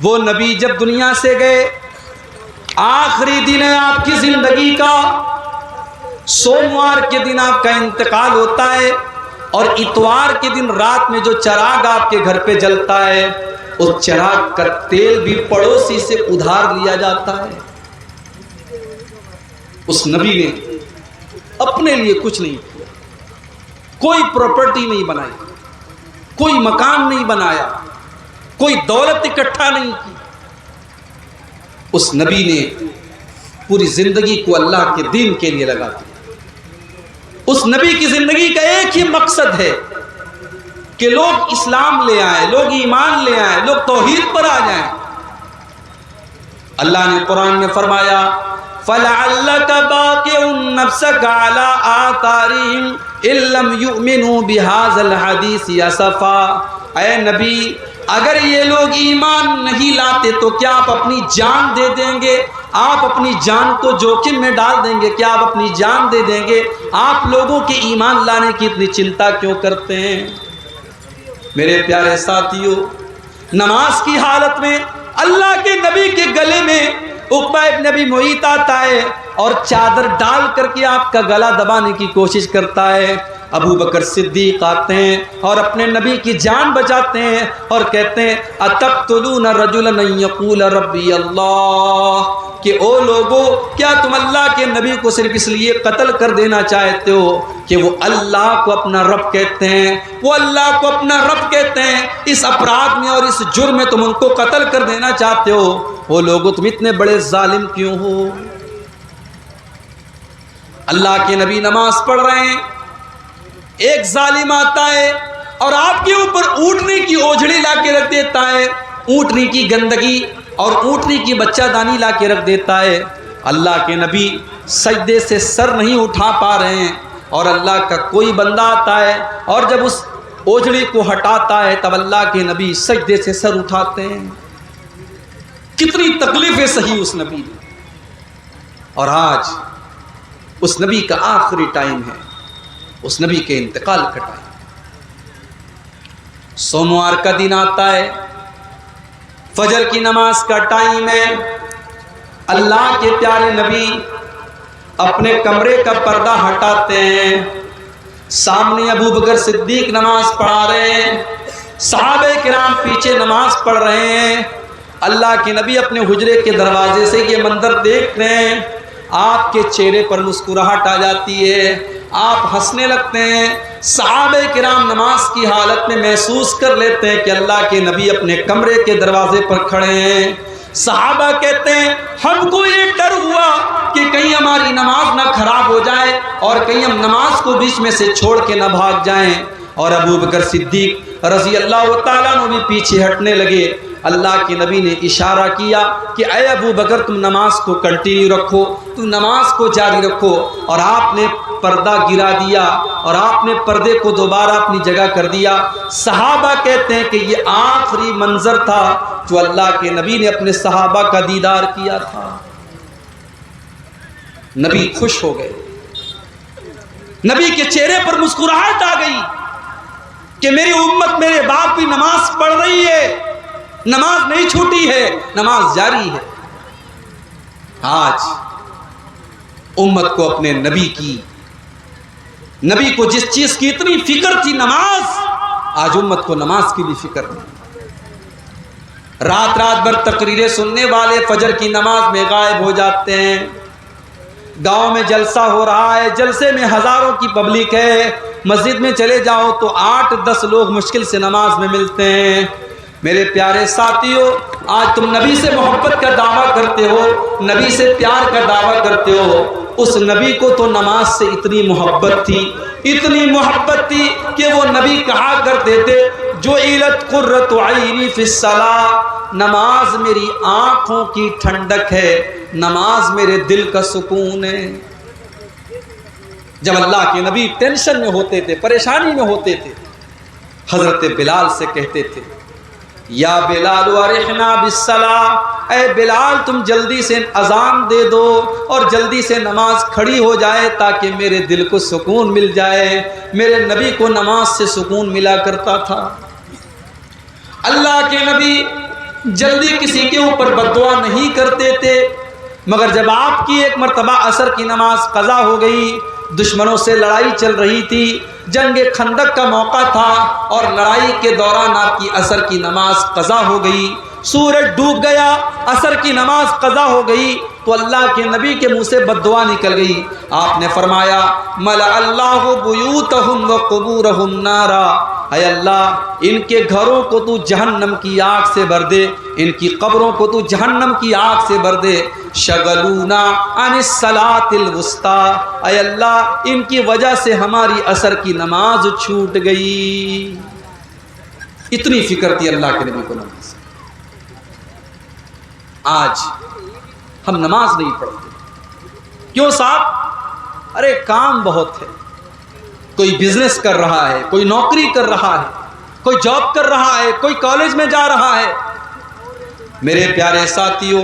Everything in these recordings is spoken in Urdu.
وہ نبی جب دنیا سے گئے، آخری دن ہے آپ کی زندگی کا، سوموار کے دن آپ کا انتقال ہوتا ہے، اور اتوار کے دن رات میں جو چراغ آپ کے گھر پہ جلتا ہے، اس چراغ کا تیل بھی پڑوسی سے ادھار لیا جاتا ہے۔ اس نبی نے اپنے لیے کچھ نہیں کیا، کوئی پراپرٹی نہیں بنائی، کوئی مکان نہیں بنایا، کوئی دولت اکٹھا نہیں کی۔ اس نبی نے پوری زندگی کو اللہ کے دین کے لیے لگا دیا۔ اس نبی کی زندگی کا ایک ہی مقصد ہے کہ لوگ اسلام لے آئیں، لوگ ایمان لے آئیں، لوگ توحید پر آ جائیں۔ اللہ نے قرآن میں فرمایا فَلَعَلَّكَ بَاقِعٌ نَفْسَكَ عَلَىٰ آثَارِهِمْ إِن لَّمْ يُؤْمِنُوا بِهَٰذَا الْحَدِيثِ أَسَفًا۔ اے نبی، اگر یہ لوگ ایمان نہیں لاتے تو کیا آپ اپنی جان دے دیں گے؟ آپ اپنی جان کو جوخم میں ڈال دیں گے؟ کیا آپ اپنی جان دے دیں گے؟ آپ لوگوں کے ایمان لانے کی اتنی چنتا کیوں کرتے ہیں؟ میرے پیارے ساتھیوں، نماز کی حالت میں اللہ کے نبی کے گلے میں عقبہ ابن ابی معیط آتا ہے اور چادر ڈال کر کے آپ کا گلا دبانے کی کوشش کرتا ہے۔ ابو بکر صدیق آتے ہیں اور اپنے نبی کی جان بچاتے ہیں اور کہتے ہیں اتقتلون رجلا ان یقول ربی اللہ، کہ او لوگو، کیا تم اللہ کے نبی کو صرف اس لیے قتل کر دینا چاہتے ہو کہ وہ اللہ کو اپنا رب کہتے ہیں، وہ اللہ کو اپنا رب کہتے ہیں، اس اپرادھ میں اور اس جرم میں تم ان کو قتل کر دینا چاہتے ہو؟ وہ لوگو تم اتنے بڑے ظالم کیوں ہو؟ اللہ کے نبی نماز پڑھ رہے ہیں، ایک ظالم آتا ہے اور آپ کے اوپر اونٹنی کی اوجھڑی لا کے رکھ دیتا ہے، اونٹنی کی گندگی اور اونٹنی کی بچہ دانی لا کے رکھ دیتا ہے۔ اللہ کے نبی سجدے سے سر نہیں اٹھا پا رہے ہیں، اور اللہ کا کوئی بندہ آتا ہے اور جب اس اوجھڑی کو ہٹاتا ہے تب اللہ کے نبی سجدے سے سر اٹھاتے ہیں۔ کتنی تکلیفیں سہی اس نبی نے، اور آج اس نبی کا آخری ٹائم ہے، اس نبی کے انتقال کا ٹائم۔ سوموار کا دن آتا ہے، فجر کی نماز کا ٹائم ہے، اللہ کے پیارے نبی اپنے کمرے کا پردہ ہٹاتے ہیں، سامنے ابو بکر صدیق نماز پڑھا رہے ہیں، صحابہ کرام پیچھے نماز پڑھ رہے ہیں۔ اللہ کے نبی اپنے حجرے کے دروازے سے یہ منظر دیکھ رہے ہیں، آپ کے چہرے پر مسکراہٹ آ جاتی ہے، آپ ہنسنے لگتے ہیں۔ صحابہ کرام نماز کی حالت میں محسوس کر لیتے ہیں کہ اللہ کے نبی اپنے کمرے کے دروازے پر کھڑے ہیں۔ صحابہ کہتے ہیں ہم کو یہ ڈر ہوا کہ کہیں ہماری نماز نہ خراب ہو جائے اور کہیں ہم نماز کو بیچ میں سے چھوڑ کے نہ بھاگ جائیں، اور ابو بکر صدیق رضی اللہ تعالیٰ عنہ بھی پیچھے ہٹنے لگے۔ اللہ کے نبی نے اشارہ کیا کہ اے ابو بکر، تم نماز کو کنٹینیو رکھو، تم نماز کو جاری رکھو، اور آپ نے پردہ گرا دیا اور آپ نے پردے کو دوبارہ اپنی جگہ کر دیا۔ صحابہ کہتے ہیں کہ یہ آخری منظر تھا جو اللہ کے نبی نے اپنے صحابہ کا دیدار کیا تھا۔ نبی خوش ہو گئے، نبی کے چہرے پر مسکراہٹ آ گئی کہ میری امت، میرے باپ بھی نماز پڑھ رہی ہے، نماز نہیں چھوٹی ہے، نماز جاری ہے۔ آج امت کو اپنے نبی کو جس چیز کی اتنی فکر تھی، نماز، آج امت کو نماز کی بھی فکر نہیں۔ رات بھر تقریریں سننے والے فجر کی نماز میں غائب ہو جاتے ہیں۔ گاؤں میں جلسہ ہو رہا ہے، جلسے میں ہزاروں کی پبلک ہے، مسجد میں چلے جاؤ تو 8-10 لوگ مشکل سے نماز میں ملتے ہیں۔ میرے پیارے ساتھیوں، آج تم نبی سے محبت کا دعویٰ کرتے ہو، نبی سے پیار کا دعویٰ کرتے ہو، اس نبی کو تو نماز سے اتنی محبت تھی، اتنی محبت تھی کہ وہ نبی کہا کرتے تھے جعلت قرۃ عینی فی الصلاۃ، نماز میری آنکھوں کی ٹھنڈک ہے، نماز میرے دل کا سکون ہے۔ جب اللہ کے نبی ٹینشن میں ہوتے تھے، پریشانی میں ہوتے تھے، حضرت بلال سے کہتے تھے یا بلال ارحنا بالصلاۃ، اے بلال تم جلدی سے اذان دے دو اور جلدی سے نماز کھڑی ہو جائے تاکہ میرے دل کو سکون مل جائے۔ میرے نبی کو نماز سے سکون ملا کرتا تھا۔ اللہ کے نبی جلدی کسی کے اوپر بد دعا نہیں کرتے تھے، مگر جب آپ کی ایک مرتبہ عصر کی نماز قضا ہو گئی، دشمنوں سے لڑائی چل رہی تھی، جنگ خندق کا موقع تھا، اور لڑائی کے دوران آپ کی عصر کی نماز قضا ہو گئی، سورج ڈوب گیا، عصر کی نماز قضا ہو گئی، تو اللہ کے نبی کے منہ سے بد دعا نکل گئی۔ آپ نے فرمایا ملأ اللہ بیوتہم وقبورہم نارا، اے اللہ ان کے گھروں کو تو جہنم کی آگ سے بھر دے، ان کی قبروں کو تو جہنم کی آگ سے بھر دے۔ شغلونا عن الصلاۃ الوسطی، اے اللہ ان کی وجہ سے ہماری عصر کی نماز چھوٹ گئی۔ اتنی فکر تھی اللہ کے نبی کو نماز۔ آج ہم نماز نہیں پڑھتے، کیوں صاحب؟ ارے کام بہت ہے، کوئی بزنس کر رہا ہے، کوئی نوکری کر رہا ہے، کوئی جاب کر رہا ہے، کوئی کالج میں جا رہا ہے۔ میرے پیارے ساتھیوں،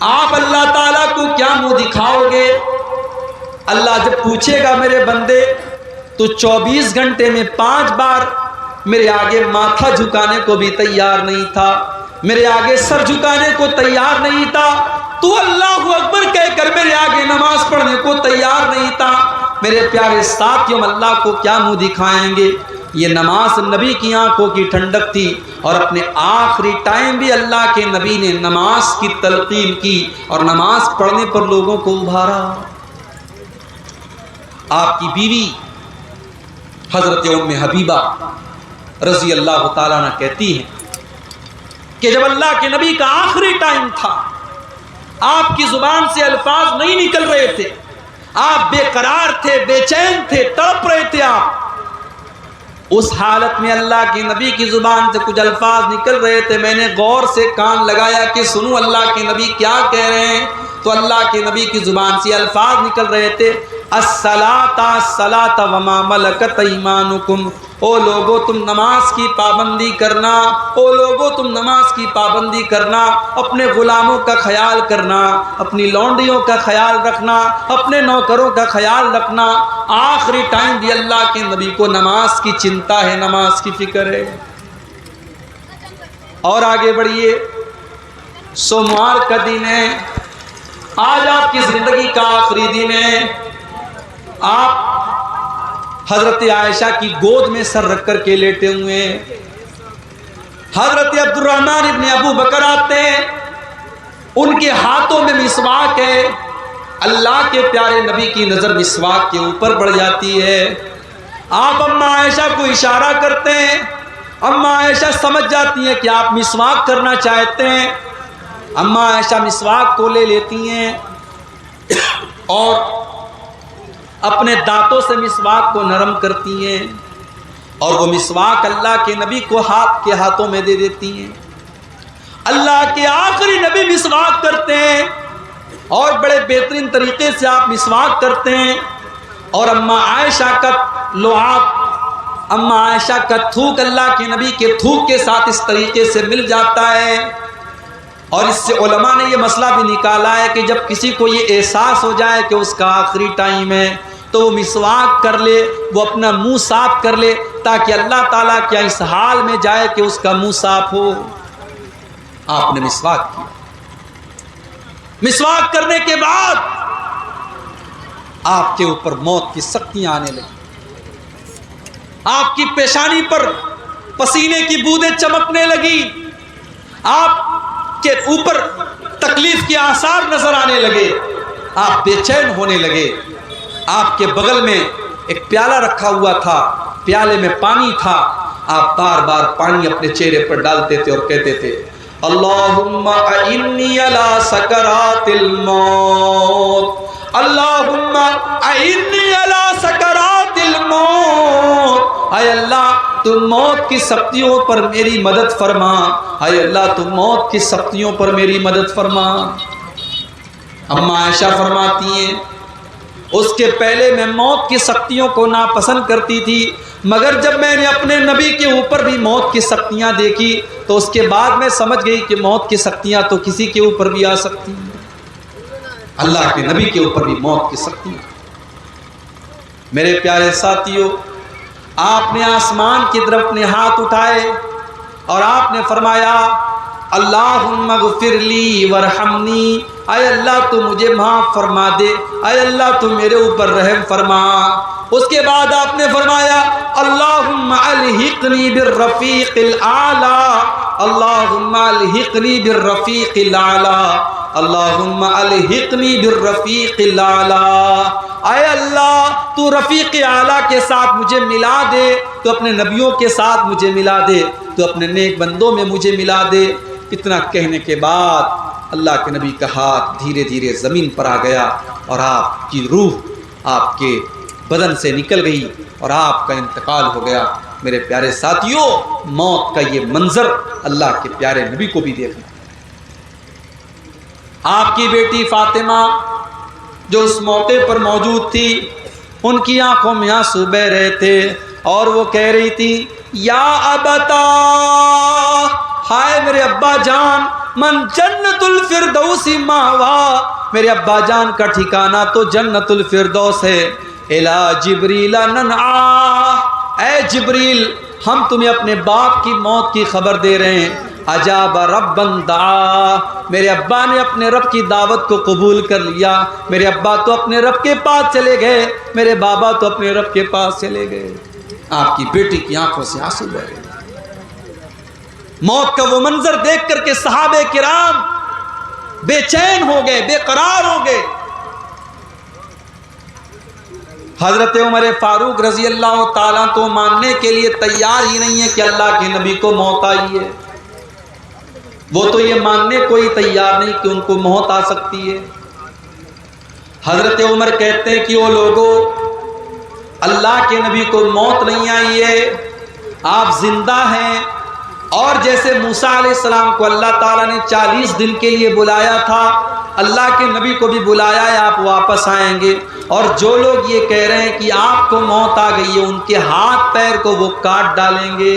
آپ اللہ تعالیٰ کو کیا منہ دکھاؤ گے؟ اللہ جب پوچھے گا میرے بندے تو 24 گھنٹے میں 5 بار میرے آگے ماتھا جھکانے کو بھی تیار نہیں تھا، میرے آگے سر جھکانے کو تیار نہیں تھا، تو اللہ اکبر کہہ کر میرے آگے نماز پڑھنے کو تیار نہیں تھا۔ میرے پیارے ساتھیوں، اللہ کو کیا منہ دکھائیں گے؟ یہ نماز نبی کی آنکھوں کی ٹھنڈک تھی، اور اپنے آخری ٹائم بھی اللہ کے نبی نے نماز کی تلقین کی اور نماز پڑھنے پر لوگوں کو ابھارا۔ آپ کی بیوی حضرت ام حبیبہ رضی اللہ تعالیٰ عنہ کہتی ہیں کہ جب اللہ کے نبی کا آخری ٹائم تھا، آپ کی زبان سے الفاظ نہیں نکل رہے تھے، آپ بے قرار تھے، بے چین تھے، تڑپ رہے تھے۔ آپ اس حالت میں اللہ کے نبی کی زبان سے کچھ الفاظ نکل رہے تھے، میں نے غور سے کان لگایا کہ سنوں اللہ کے نبی کیا کہہ رہے ہیں، تو اللہ کے نبی کی زبان سے الفاظ نکل رہے تھے الصلاۃ الصلاۃ وما ملکت ایمانکم، او لوگو تم نماز کی پابندی کرنا، او لوگو تم نماز کی پابندی کرنا، اپنے غلاموں کا خیال کرنا، اپنی لونڈیوں کا خیال رکھنا، اپنے نوکروں کا خیال رکھنا۔ آخری ٹائم بھی اللہ کے نبی کو نماز کی چنتا ہے، نماز کی فکر ہے۔ اور آگے بڑھیے، سوموار کا دن ہے، آج آپ کی زندگی کا آخری دن ہے۔ آپ حضرت عائشہ کی گود میں سر رکھ کر کے لیٹے ہوئے ہیں، حضرت عبد الرحمن ابن ابو بکر آتے ہیں، ان کے ہاتھوں میں مسواک ہے۔ اللہ کے پیارے نبی کی نظر مسواک کے اوپر بڑھ جاتی ہے۔ آپ اماں عائشہ کو اشارہ کرتے ہیں، اماں عائشہ سمجھ جاتی ہیں کہ آپ مسواک کرنا چاہتے ہیں۔ اماں عائشہ مسواک کو لے لیتی ہیں اور اپنے دانتوں سے مسواک کو نرم کرتی ہیں، اور وہ مسواک اللہ کے نبی کو ہاتھ کے ہاتھوں میں دے دیتی ہیں۔ اللہ کے آخری نبی مسواک کرتے ہیں، اور بڑے بہترین طریقے سے آپ مسواک کرتے ہیں، اور اماں عائشہ کا لعاب، اماں عائشہ کا تھوک اللہ کے نبی کے تھوک کے ساتھ اس طریقے سے مل جاتا ہے۔ اور اس سے علماء نے یہ مسئلہ بھی نکالا ہے کہ جب کسی کو یہ احساس ہو جائے کہ اس کا آخری ٹائم ہے تو وہ مسواک کر لے، وہ اپنا منہ صاف کر لے، تاکہ اللہ تعالیٰ کیا اس حال میں جائے کہ اس کا منہ صاف ہو۔ آپ نے مسواک کیا، مسواک کرنے کے بعد آپ کے اوپر موت کی سختیاں آنے لگی، آپ کی پیشانی پر پسینے کی بوندیں چمکنے لگی، آپ کے اوپر تکلیف کے آثار نظر آنے لگے، آپ بے چین ہونے لگے۔ آپ کے بغل میں ایک پیالہ رکھا ہوا تھا، پیالے میں پانی تھا، آپ بار بار پانی اپنے چہرے پر ڈالتے تھے اور کہتے تھے اللہم اعنی علی سکرات الموت، اللہم اعنی علی سکرات الموت، اے اللہ تو موت کی سختیوں پر میری مدد فرما، اے اللہ تو موت کی سختیوں پر میری مدد فرما۔ اماں عائشہ فرماتی ہیں اس کے پہلے میں موت کی سختیوں کو ناپسند کرتی تھی، مگر جب میں نے اپنے نبی کے اوپر بھی موت کی سختیاں دیکھی تو اس کے بعد میں سمجھ گئی کہ موت کی سختیاں تو کسی کے اوپر بھی آ سکتی ہیں، اللہ کے نبی کے اوپر بھی موت کی سختیاں۔ میرے پیارے ساتھیوں، آپ نے آسمان کی طرف اپنے ہاتھ اٹھائے اور آپ نے فرمایا اللہم اغفر لی ورحمنی، اے اللہ تو مجھے معاف فرما دے، اے اللہ تو میرے اوپر رحم فرما۔ اس کے بعد آپ نے فرمایا اللہم الحقنی بالرفیق الاعلی، اللہم الحقنی بالرفیق الاعلی، اللہم الحقنی بالرفیق الاعلی، اے اللہ تو رفیق اعلیٰ کے ساتھ مجھے ملا دے، تو اپنے نبیوں کے ساتھ مجھے ملا دے، تو اپنے نیک بندوں میں مجھے ملا دے۔ اتنا کہنے کے بعد اللہ کے نبی کا ہاتھ دھیرے دھیرے زمین پر آ گیا اور آپ کی روح آپ کے بدن سے نکل گئی اور آپ کا انتقال ہو گیا۔ میرے پیارے ساتھیوں، موت کا یہ منظر اللہ کے پیارے نبی کو بھی دیکھنا۔ آپ کی بیٹی فاطمہ جو اس موقع پر موجود تھی، ان کی آنکھوں میں آنسو بہ رہے تھے اور وہ کہہ رہی تھی یا ابتا، ہائے میرے ابا جان، من جنت الفردوس ماوا، میرے ابا جان کا ٹھکانہ تو جنت الفردوس ہے۔ الا جبریل ننعا، اے جبریل ہم تمہیں اپنے باپ کی موت کی خبر دے رہے ہیں۔ اجاب ربا دعا، میرے ابا نے اپنے رب کی دعوت کو قبول کر لیا، میرے ابا تو اپنے رب کے پاس چلے گئے، میرے بابا تو اپنے رب کے پاس چلے گئے۔ آپ کی بیٹی کی آنکھوں سے آنسو بہ رہے۔ موت کا وہ منظر دیکھ کر کے صحابہ کرام بے چین ہو گئے، بے قرار ہو گئے۔ حضرت عمر فاروق رضی اللہ تعالیٰ تو ماننے کے لیے تیار ہی نہیں ہے کہ اللہ کے نبی کو موت آئی ہے۔ وہ تو یہ ماننے کو ہی تیار نہیں کہ ان کو موت آ سکتی ہے۔ حضرت عمر کہتے ہیں کہ وہ لوگوں، اللہ کے نبی کو موت نہیں آئی ہے، آپ زندہ ہیں، اور جیسے موسیٰ علیہ السلام کو اللہ تعالیٰ نے 40 دن کے لیے بلایا تھا، اللہ کے نبی کو بھی بلایا ہے، آپ واپس آئیں گے۔ اور جو لوگ یہ کہہ رہے ہیں کہ آپ کو موت آ گئی ہے، ان کے ہاتھ پیر کو وہ کاٹ ڈالیں گے۔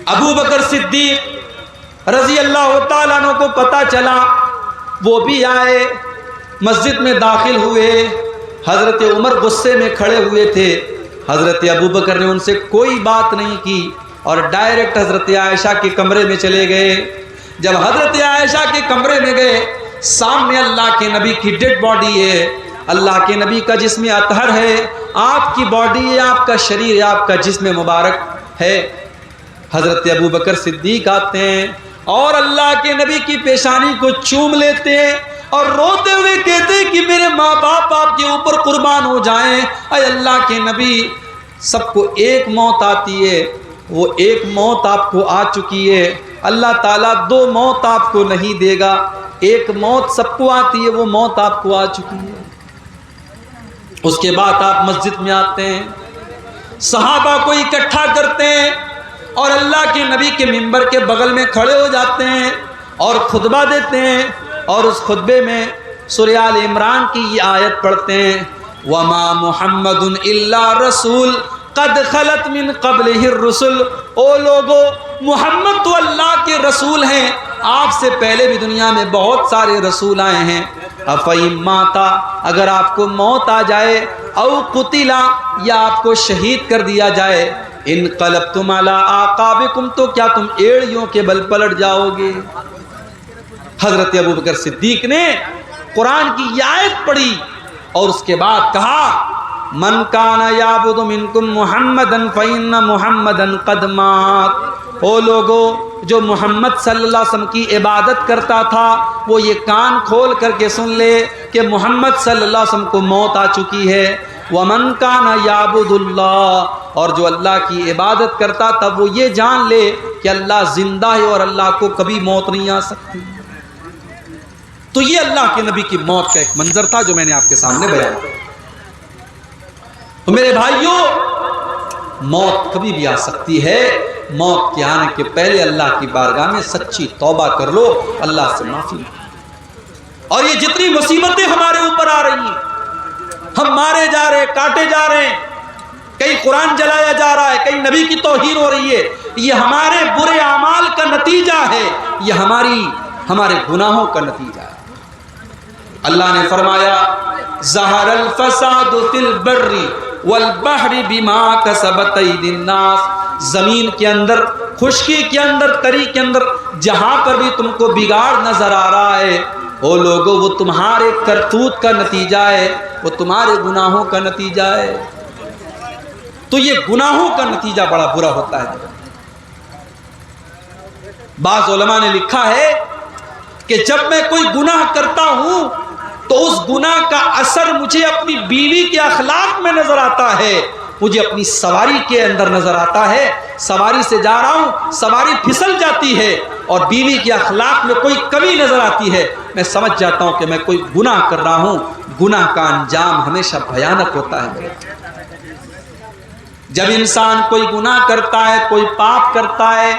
ابو بکر صدیق رضی اللہ تعالیٰ عنہ کو پتہ چلا، وہ بھی آئے، مسجد میں داخل ہوئے۔ حضرت عمر غصے میں کھڑے ہوئے تھے، حضرت ابو بکر نے ان سے کوئی بات نہیں کی اور ڈائریکٹ حضرت عائشہ کے کمرے میں چلے گئے۔ جب حضرت عائشہ کے کمرے میں گئے، سامنے اللہ کے نبی کی ڈیڈ باڈی ہے، اللہ کے نبی کا جسم اطہر ہے، آپ کی باڈی ہے، آپ کا شریر ہے، آپ کا جسم مبارک ہے۔ حضرت ابو بکر صدیق آتے ہیں اور اللہ کے نبی کی پیشانی کو چوم لیتے ہیں اور روتے ہوئے کہتے ہیں کہ میرے ماں باپ آپ کے اوپر قربان ہو جائیں۔ اے اللہ کے نبی، سب کو ایک موت آتی ہے، وہ ایک موت آپ کو آ چکی ہے، اللہ تعالیٰ 2 موت آپ کو نہیں دے گا، ایک موت سب کو آتی ہے، وہ موت آپ کو آ چکی ہے۔ اس کے بعد آپ مسجد میں آتے ہیں، صحابہ کو اکٹھا کرتے ہیں اور اللہ کے نبی کے منبر کے بغل میں کھڑے ہو جاتے ہیں اور خطبہ دیتے ہیں، اور اس خطبے میں سورہ آل عمران کی یہ آیت پڑھتے ہیں وَمَا مُحَمَّدٌ إِلَّا رَسُولٌ قَدْ خَلَتْ مِن قَبْلِهِ الرُّسُلُ، او لوگو محمد تو اللہ کے رسول ہیں، آپ سے پہلے بھی دنیا میں بہت سارے رسول آئے ہیں۔ أَفَإِن مَاتَ، اگر آپ کو موت آ جائے، أَوْ قُتِلَ، یا آپ کو شہید کر دیا جائے، انقلبتم علی اعقابکم، تو کیا تم ایڑیوں کے بل پلٹ جاؤ گے؟ حضرت ابو بکر صدیق نے قرآن کی یہ آیت پڑھی اور اس کے بعد کہا من کان یعبد منکم محمدا فإن محمدا قد مات، او لوگو جو محمد صلی اللہ علیہ وسلم کی عبادت کرتا تھا وہ یہ کان کھول کر کے سن لے کہ محمد صلی اللہ علیہ وسلم کو موت آ چکی ہے۔ ومن کان یعبد اللہ، اور جو اللہ کی عبادت کرتا تھا وہ یہ جان لے کہ اللہ زندہ ہے اور اللہ کو کبھی موت نہیں آ سکتی۔ تو یہ اللہ کے نبی کی موت کا ایک منظر تھا جو میں نے آپ کے سامنے بیان کیا۔ تو میرے بھائیوں، موت کبھی بھی آ سکتی ہے، موت کے آنے کے پہلے اللہ کی بارگاہ میں سچی توبہ کر لو، اللہ سے معافی مانگو۔ اور یہ جتنی مصیبتیں ہمارے اوپر آ رہی ہیں، ہم مارے جا رہے ہیں، کاٹے جا رہے ہیں، کہیں قرآن جلایا جا رہا ہے، کہیں نبی کی توہین ہو رہی ہے، یہ ہمارے برے اعمال کا نتیجہ ہے، یہ ہمارے گناہوں کا نتیجہ ہے۔ اللہ نے فرمایا ظہر الفساد فی البر والبحر بما کسبت ایدی الناس، زمین کے اندر، خشکی کے اندر، تری کے اندر، جہاں پر بھی تم کو بگاڑ نظر آ رہا ہے، او لوگوں وہ تمہارے کرتوت کا نتیجہ ہے، وہ تمہارے گناہوں کا نتیجہ ہے۔ تو یہ گناہوں کا نتیجہ بڑا برا ہوتا ہے۔ بعض علماء نے لکھا ہے کہ جب میں کوئی گناہ کرتا ہوں تو اس گناہ کا اثر مجھے اپنی بیوی کے اخلاق میں نظر آتا ہے، مجھے اپنی سواری کے اندر نظر آتا ہے، سواری سے جا رہا ہوں، سواری پھسل جاتی ہے اور بیوی کے اخلاق میں کوئی کمی نظر آتی ہے، میں سمجھ جاتا ہوں کہ میں کوئی گناہ کر رہا ہوں۔ گناہ کا انجام ہمیشہ بھیانک ہوتا ہے۔ جب انسان کوئی گناہ کرتا ہے، کوئی پاپ کرتا ہے،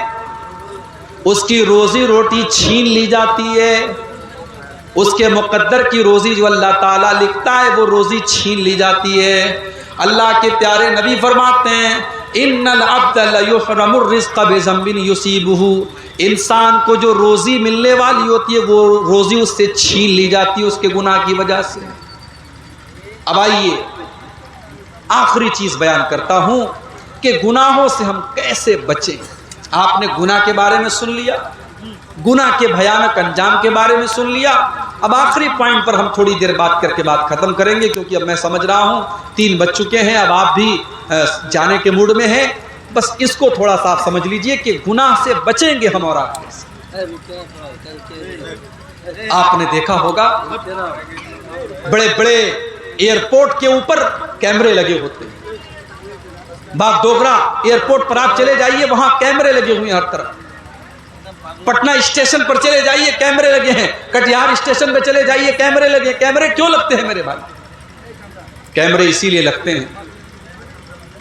اس کی روزی روٹی چھین لی جاتی ہے، اس کے مقدر کی روزی جو اللہ تعالیٰ لکھتا ہے وہ روزی چھین لی جاتی ہے۔ اللہ کے پیارے نبی فرماتے ہیں ان العبد لیحرم الرزق بذنب یصیبہ، انسان کو جو روزی ملنے والی ہوتی ہے وہ روزی اس سے چھین لی جاتی ہے اس کے گناہ کی وجہ سے۔ اب آئیے آخری چیز بیان کرتا ہوں کہ گناہوں سے ہم کیسے بچیں۔ آپ نے گناہ کے بارے میں سن لیا، گناہ کے بھیانک انجام کے بارے میں سن لیا۔ اب آخری پوائنٹ پر ہم تھوڑی دیر بات کر کے بات ختم کریں گے، کیونکہ اب میں سمجھ رہا ہوں 3 بج چکے ہیں، اب آپ بھی جانے کے موڈ میں ہیں۔ بس اس کو تھوڑا سا آپ سمجھ لیجئے کہ گناہ سے بچیں گے ہم اور آپ کیسے۔ آپ نے دیکھا ہوگا بڑے بڑے ایئرپورٹ کے اوپر کیمرے لگے ہوتے ہیں۔ باغ ڈوگرا ایئرپورٹ پر آپ چلے جائیے، وہاں کیمرے لگے ہوئے ہیں ہر طرف۔ پٹنہ اسٹیشن پر چلے جائیے کیمرے لگے ہیں، کٹیہار اسٹیشن پر چلے جائیے کیمرے لگے ہیں۔ کیمرے کیوں لگتے ہیں میرے بھائی؟ کیمرے اسی لیے لگتے ہیں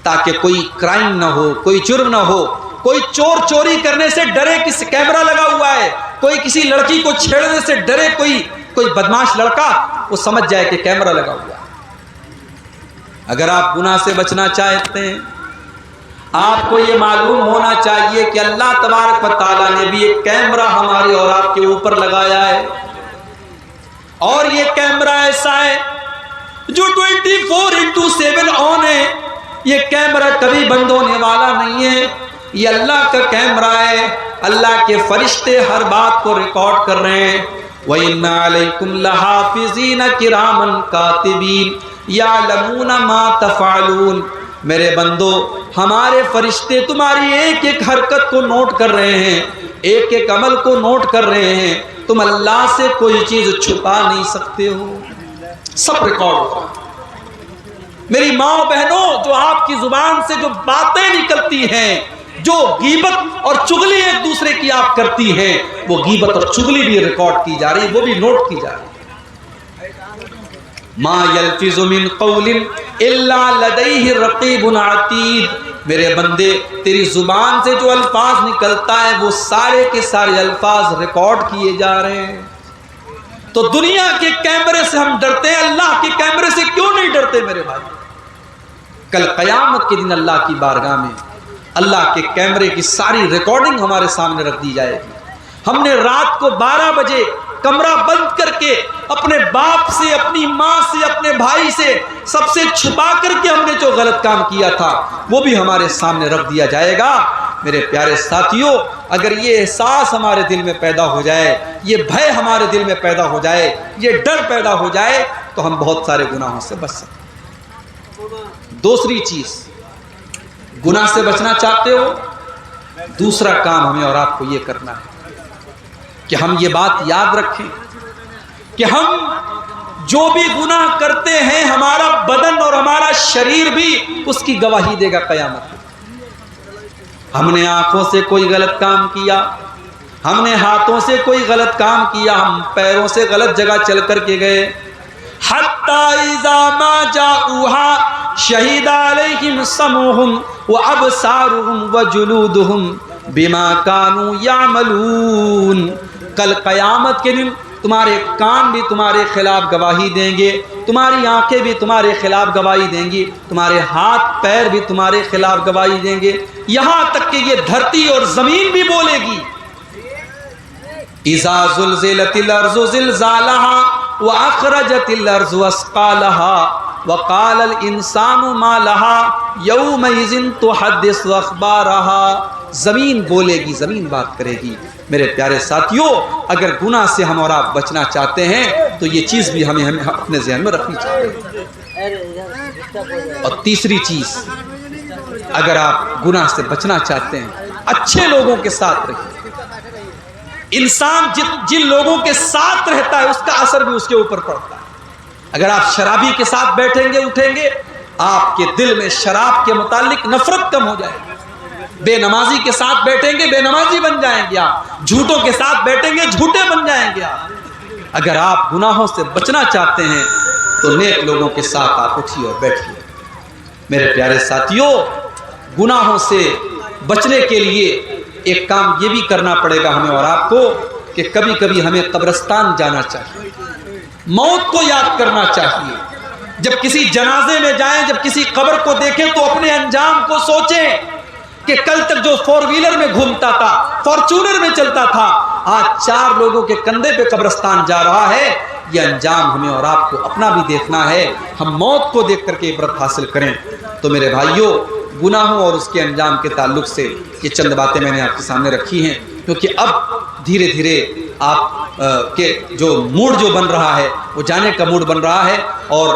تاکہ کوئی کرائم نہ ہو، کوئی جرم نہ ہو، کوئی چور چوری کرنے سے ڈرے، کسی کیمرہ لگا ہوا ہے، کوئی کسی لڑکی کو چھیڑنے سے ڈرے، کوئی بدماش لڑکا، وہ سمجھ جائے کہ کیمرہ لگا ہوا ہے۔ اگر آپ گناہ سے بچنا چاہتے ہیں، آپ کو یہ معلوم ہونا چاہیے کہ اللہ تبارک و تعالیٰ نے بھی ایک کیمرہ ہمارے اور آپ کے اوپر لگایا ہے، اور یہ کیمرہ ایسا ہے جو 24/7 آن ہے۔ یہ کیمرہ کبھی بند ہونے والا نہیں ہے، یہ اللہ کا کیمرہ ہے۔ اللہ کے فرشتے ہر بات کو ریکارڈ کر رہے ہیں۔ وَإِنَّ عَلَيْكُمْ لَحَافِظِينَ كِرَامًا كَاتِبِينَ يَعْلَمُونَ مَا تَفْعَلُونَ، میرے بندو ہمارے فرشتے تمہاری ایک ایک حرکت کو نوٹ کر رہے ہیں، ایک ایک عمل کو نوٹ کر رہے ہیں۔ تم اللہ سے کوئی چیز چھپا نہیں سکتے ہو، سب ریکارڈ ہوگا۔ میری ماں بہنوں، جو آپ کی زبان سے جو باتیں نکلتی ہیں، جو غیبت اور چغلی ایک دوسرے کی آپ کرتی ہیں، وہ غیبت اور چغلی بھی ریکارڈ کی جا رہی ہے، وہ بھی نوٹ کی جا رہی ہے۔ ما یلفظ من قول الا لدیہ رقیب عتید، میرے بندے تیری زبان سے جو الفاظ نکلتا ہے وہ سارے کے سارے الفاظ ریکارڈ کیے جا رہے ہیں۔ تو دنیا کے کیمرے سے ہم ڈرتے ہیں، اللہ کے کیمرے سے کیوں نہیں ڈرتے میرے بھائی؟ کل قیامت کے دن اللہ کی بارگاہ میں اللہ کے کیمرے کی ساری ریکارڈنگ ہمارے سامنے رکھ دی جائے گی۔ ہم نے رات کو 12 بجے کمرہ بند کر کے اپنے باپ سے، اپنی ماں سے، اپنے بھائی سے، سب سے چھپا کر کے ہم نے جو غلط کام کیا تھا وہ بھی ہمارے سامنے رکھ دیا جائے گا۔ میرے پیارے ساتھیوں، اگر یہ احساس ہمارے دل میں پیدا ہو جائے، یہ بھے ہمارے دل میں پیدا ہو جائے، یہ ڈر پیدا ہو جائے، تو ہم بہت سارے گناہوں سے بچ سکتے ہیں۔ دوسری چیز، گناہ سے بچنا چاہتے ہو، دوسرا کام ہمیں اور آپ کو یہ کرنا ہے کہ ہم یہ بات یاد رکھیں کہ ہم جو بھی گناہ کرتے ہیں، ہمارا بدن اور ہمارا شریر بھی اس کی گواہی دے گا قیامت میں۔ ہم نے آنکھوں سے کوئی غلط کام کیا، ہم نے ہاتھوں سے کوئی غلط کام کیا، ہم پیروں سے غلط جگہ چل کر کے گئے، حتی اذا ما جاؤہا شہید علیہم سمعہم وابصارہم وجلودہم بما کانوا یعملون، کل قیامت کے دن تمہارے کان بھی تمہارے خلاف گواہی دیں گے، تمہاری آنکھیں بھی تمہارے خلاف گواہی دیں گی، تمہارے ہاتھ پیر بھی تمہارے خلاف گواہی دیں گے، یہاں تک کہ یہ دھرتی اور زمین بھی بولے گی۔ اذا زلزلت الارض زلزالہا واخرجت الارض اثقالہا، وقال الانسان ما لها یومئذ تحدث اخبارها، زمین بولے گی، زمین بات کرے گی۔ میرے پیارے ساتھیوں، اگر گناہ سے ہم اور آپ بچنا چاہتے ہیں تو یہ چیز بھی ہمیں اپنے ذہن میں رکھنی چاہیے۔ اور تیسری چیز، اگر آپ گناہ سے بچنا چاہتے ہیں، اچھے لوگوں کے ساتھ رہیے۔ انسان جن لوگوں کے ساتھ رہتا ہے اس کا اثر بھی اس کے اوپر پڑتا ہے۔ اگر آپ شرابی کے ساتھ بیٹھیں گے اٹھیں گے، آپ کے دل میں شراب کے متعلق نفرت کم ہو جائے گی۔ بے نمازی کے ساتھ بیٹھیں گے، بے نمازی بن جائیں گے آپ۔ جھوٹوں کے ساتھ بیٹھیں گے، جھوٹے بن جائیں گے آپ۔ اگر آپ گناہوں سے بچنا چاہتے ہیں تو نیک لوگوں کے ساتھ آپ اٹھیے اور بیٹھیے۔ میرے پیارے ساتھیوں، گناہوں سے بچنے کے لیے ایک کام یہ بھی کرنا پڑے گا ہمیں اور آپ کو کہ کبھی کبھی ہمیں قبرستان جانا چاہیے، موت کو یاد کرنا چاہیے۔ جب کسی جنازے میں جائیں، جب کسی قبر کو دیکھیں تو اپنے انجام کو سوچیں کہ کل تک جو فور ویلر میں گھومتا تھا، فارچونر میں چلتا تھا، آج 4 لوگوں کے کندھے پہ قبرستان جا رہا ہے۔ یہ انجام ہمیں اور آپ کو اپنا بھی دیکھنا ہے۔ ہم موت کو دیکھ کر کے عبرت حاصل کریں۔ تو میرے بھائیوں، گناہوں اور اس کے انجام کے تعلق سے یہ چند باتیں میں نے آپ کے سامنے رکھی ہیں، کیونکہ اب دھیرے دھیرے آپ کے جو موڈ جو بن رہا ہے وہ جانے کا موڈ بن رہا ہے، اور